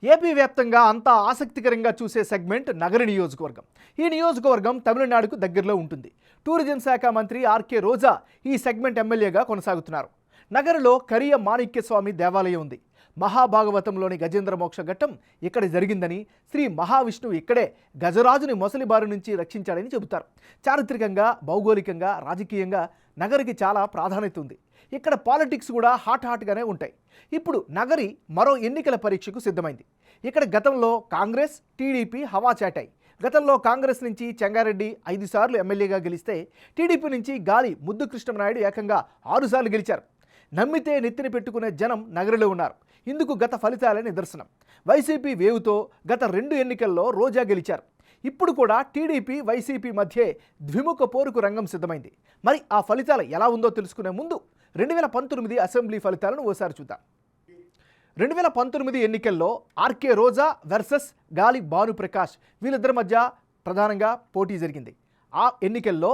AP వ్యాప్తంగా అంతా ఆసక్తికరంగా చూసే సెగ్మెంట్ నగర నియోజకవర్గం. ఈ నియోజకవర్గం తమిళనాడుకు దగ్గరలో ఉంటుంది. టూరిజం శాఖ మంత్రి ఆర్కే రోజా ఈ సెగ్మెంట్ ఎమ్మెల్యేగా కొనసాగుతున్నారు. నగరలో కరియ మాణిక్యస్వామి దేవాలయం ఉంది. మహాభాగవతంలోని గజేంద్ర మోక్ష ఘట్టం ఇక్కడ జరిగిందని, శ్రీ మహావిష్ణువు ఇక్కడే గజరాజుని మొసలి బారి నుంచి రక్షించాడని చెబుతారు. చారిత్రకంగా, భౌగోళికంగా, రాజకీయంగా నగరికి చాలా ప్రాధాన్యత ఉంది. ఇక్కడ పాలిటిక్స్ కూడా హాట్గానే ఉంటాయి. ఇప్పుడు నగరి మరో ఎన్నికల పరీక్షకు సిద్ధమైంది. ఇక్కడ గతంలో కాంగ్రెస్, టీడీపీ హవా చాటాయి. గతంలో కాంగ్రెస్ నుంచి చెంగారెడ్డి 5 సార్లు ఎమ్మెల్యేగా గెలిస్తే, టీడీపీ నుంచి గాలి ముద్దు కృష్ణమనాయుడు ఏకంగా 6 సార్లు గెలిచారు. నమ్మితే నెత్తిన పెట్టుకునే జనం నగరిలో ఉన్నారు. ఇందుకు గత ఫలితాలే నిదర్శనం. వైసీపీ వేవుతో గత 2 ఎన్నికల్లో రోజా గెలిచారు. ఇప్పుడు కూడా టీడీపీ, వైసీపీ మధ్య ద్విముఖ పోరుకు రంగం సిద్ధమైంది. మరి ఆ ఫలితాలు ఎలా ఉందో తెలుసుకునే ముందు 2019 అసెంబ్లీ ఫలితాలను ఓసారి చూద్దాం. 2019 ఎన్నికల్లో ఆర్కే రోజా వర్సెస్ గాలి భానుప్రకాష్ వీళ్ళిద్దరి మధ్య ప్రధానంగా పోటీ జరిగింది. ఆ ఎన్నికల్లో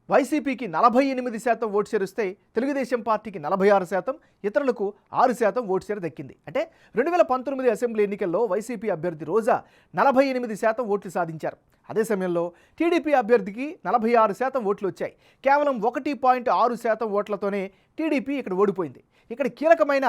వైసీపీకి 48% ఓటు షేర్ వస్తే, తెలుగుదేశం పార్టీకి 46%, ఇతరులకు 6% ఓటు షేర్ దక్కింది. అంటే 2019 అసెంబ్లీ ఎన్నికల్లో వైసీపీ అభ్యర్థి రోజా 48% ఓట్లు సాధించారు. అదే సమయంలో టీడీపీ అభ్యర్థికి 46% ఓట్లు వచ్చాయి. కేవలం 1.6% ఓట్లతోనే టీడీపీ ఇక్కడ ఓడిపోయింది. ఇక్కడ కీలకమైన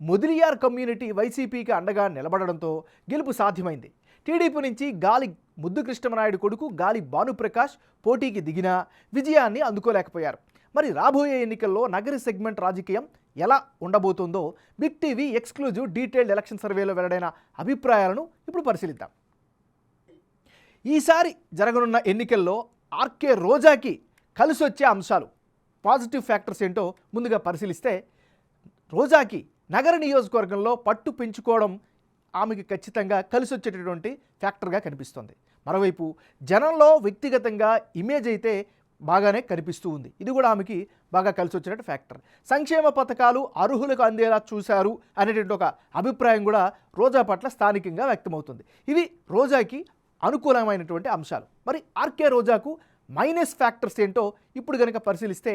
మొదిలియార్ కమ్యూనిటీ వైసీపీకి అండగా నిలబడడంతో గెలుపు సాధ్యమైంది. టీడీపీ నుంచి గాలి ముద్దు కృష్ణమనాయుడు కొడుకు గాలి భానుప్రకాష్ పోటీకి దిగినా విజయాన్ని అందుకోలేకపోయారు. మరి రాబోయే ఎన్నికల్లో నగరి సెగ్మెంట్ రాజకీయం ఎలా ఉండబోతుందో big TV exclusive detailed election సర్వేలో వెల్లడైన అభిప్రాయాలను ఇప్పుడు పరిశీలిద్దాం. ఈసారి జరగనున్న ఎన్నికల్లో ఆర్కే రోజాకి కలిసొచ్చే అంశాలు, పాజిటివ్ ఫ్యాక్టర్స్ ఏంటో ముందుగా పరిశీలిస్తే, రోజాకి నగర నియోజకవర్గంలో పట్టు పెంచుకోవడం ఆమెకి ఖచ్చితంగా కలిసి వచ్చేటటువంటి ఫ్యాక్టర్గా కనిపిస్తుంది. మరోవైపు జనంలో వ్యక్తిగతంగా ఇమేజ్ అయితే బాగానే కనిపిస్తూ ఉంది. ఇది కూడా ఆమెకి బాగా కలిసి వచ్చినట్టు ఫ్యాక్టర్. సంక్షేమ పథకాలు అర్హులకు అందేలా చూశారు అనేటువంటి ఒక అభిప్రాయం కూడా రోజా పట్ల స్థానికంగా వ్యక్తమవుతుంది. ఇవి రోజాకి అనుకూలమైనటువంటి అంశాలు. మరి ఆర్కే రోజాకు మైనస్ ఫ్యాక్టర్స్ ఏంటో ఇప్పుడు కనుక పరిశీలిస్తే,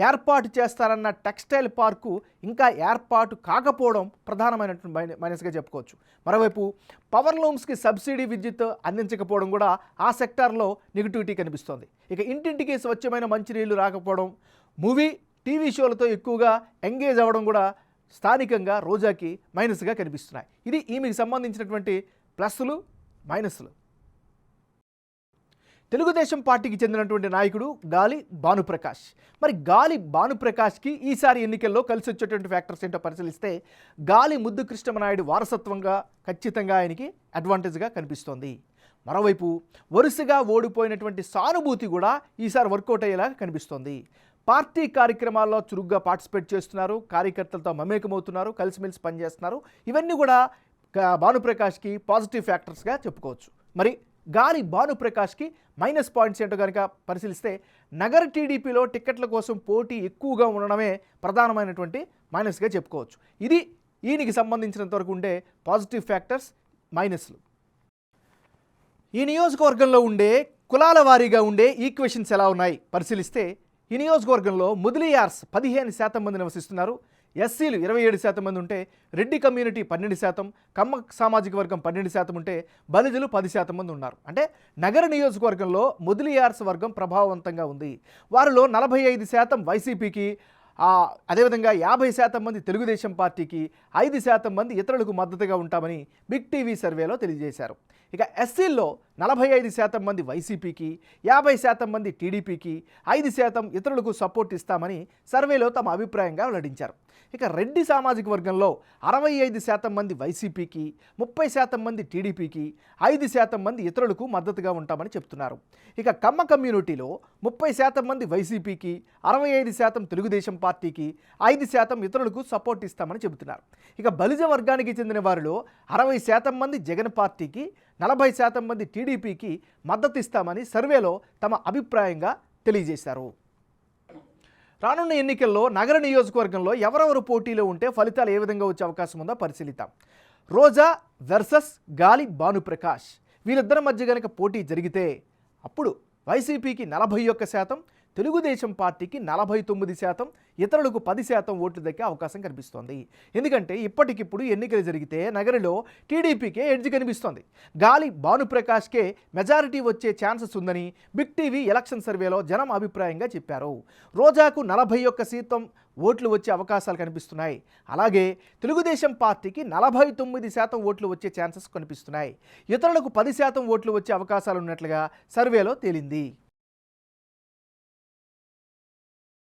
ఏర్పాటు చేస్తారన్న టెక్స్టైల్ పార్కు ఇంకా ఏర్పాటు కాకపోవడం ప్రధానమైనటువంటి మైనస్గా చెప్పుకోవచ్చు. మరోవైపు పవర్ లూమ్స్కి సబ్సిడీ విద్యుత్ అందించకపోవడం కూడా ఆ సెక్టార్లో నెగిటివిటీ కనిపిస్తోంది. ఇక ఇంటింటికి స్వచ్ఛమైన మంచినీళ్లు రాకపోవడం, మూవీ, టీవీ షోలతో ఎక్కువగా ఎంగేజ్ అవ్వడం కూడా స్థానికంగా రోజాకి మైనస్గా కనిపిస్తున్నాయి. ఇది ఈమెకి సంబంధించినటువంటి ప్లస్లు, మైనస్లు. తెలుగుదేశం పార్టీకి చెందినటువంటి నాయకుడు గాలి భానుప్రకాష్. మరి గాలి భానుప్రకాష్కి ఈసారి ఎన్నికల్లో కలిసి వచ్చేటువంటి ఫ్యాక్టర్స్ ఏంటో పరిశీలిస్తే, గాలి ముద్దు కృష్ణమనాయుడు వారసత్వంగా ఖచ్చితంగా ఆయనకి అడ్వాంటేజ్గా కనిపిస్తోంది. మరోవైపు వరుసగా ఓడిపోయినటువంటి సానుభూతి కూడా ఈసారి వర్కౌట్ అయ్యేలా కనిపిస్తోంది. పార్టీ కార్యక్రమాల్లో చురుగ్గా పార్టిసిపేట్ చేస్తున్నారు, కార్యకర్తలతో మమేకమవుతున్నారు, కలిసిమెలిసి పనిచేస్తున్నారు. ఇవన్నీ కూడా భానుప్రకాష్కి పాజిటివ్ ఫ్యాక్టర్స్గా చెప్పుకోవచ్చు. మరి గాలి భానుప్రకాష్కి మైనస్ పాయింట్స్ ఏంటో కనుక పరిశీలిస్తే, నగర టీడీపీలో టిక్కెట్ల కోసం పోటీ ఎక్కువగా ఉండడమే ప్రధానమైనటువంటి మైనస్గా చెప్పుకోవచ్చు. ఇది ఈయనకి సంబంధించినంత వరకు ఉండే పాజిటివ్ ఫ్యాక్టర్స్, మైనస్లు. ఈ నియోజకవర్గంలో ఉండే కులాల వారీగా ఉండే ఈక్వేషన్స్ ఎలా ఉన్నాయి పరిశీలిస్తే, ఈ నియోజకవర్గంలో ముదిలియార్స్ 15% మంది నివసిస్తున్నారు. ఎస్సీలు 27% మంది ఉంటే, రెడ్డి కమ్యూనిటీ 12%, కమ్మ సామాజిక వర్గం 12% ఉంటే, బలిజలు 10% మంది ఉన్నారు. అంటే నగర నియోజకవర్గంలో ముదిలియార్స్ వర్గం ప్రభావవంతంగా ఉంది. వారిలో 45% వైసీపీకి, అదేవిధంగా 50% మంది తెలుగుదేశం పార్టీకి, 5% మంది ఇతరులకు మద్దతుగా ఉంటామని బిగ్ టీవీ సర్వేలో తెలియజేశారు. ఇక ఎస్సీల్లో 45% మంది వైసీపీకి, 50% మంది టీడీపీకి, 5% ఇతరులకు సపోర్ట్ ఇస్తామని సర్వేలో తమ అభిప్రాయంగా వెల్లడించారు. ఇక రెడ్డి సామాజిక వర్గంలో 65% మంది వైసీపీకి, 30% మంది టీడీపీకి, 5% మంది ఇతరులకు మద్దతుగా ఉంటామని చెప్తున్నారు. ఇక కమ్మ కమ్యూనిటీలో 30% మంది వైసీపీకి, 65% తెలుగుదేశం పార్టీకి, 5% ఇతరులకు సపోర్ట్ ఇస్తామని చెబుతున్నారు. ఇక బలిజ వర్గానికి చెందిన వారిలో 60% మంది జగన్ పార్టీకి, 40% మంది టీడీపీకి మద్దతు ఇస్తామని సర్వేలో తమ అభిప్రాయంగా తెలియజేశారు. రానున్న ఎన్నికల్లో నగర నియోజకవర్గంలో ఎవరెవరు పోటీలో ఉంటే ఫలితాలు ఏ విధంగా వచ్చే అవకాశం ఉందో పరిశీలిద్దాం. రోజా వర్సెస్ గాలి భానుప్రకాష్ వీళ్ళిద్దరి మధ్య కనుక పోటీ జరిగితే, అప్పుడు వైసీపీకి 41%, తెలుగుదేశం పార్టీకి 49%, ఇతరులకు 10% ఓట్లు దక్కే అవకాశం కనిపిస్తోంది. ఎందుకంటే ఇప్పటికిప్పుడు ఎన్నికలు జరిగితే నగరిలో టీడీపీకే ఎడ్జ్ కనిపిస్తోంది. గాలి భానుప్రకాష్కే మెజారిటీ వచ్చే ఛాన్సెస్ ఉందని బిగ్ టీవీ ఎలక్షన్ సర్వేలో జనం అభిప్రాయంగా చెప్పారు. రోజాకు 41% ఓట్లు వచ్చే అవకాశాలు కనిపిస్తున్నాయి. అలాగే తెలుగుదేశం పార్టీకి 49% ఓట్లు వచ్చే ఛాన్సెస్ కనిపిస్తున్నాయి. ఇతరులకు 10% ఓట్లు వచ్చే అవకాశాలు ఉన్నట్లుగా సర్వేలో తేలింది.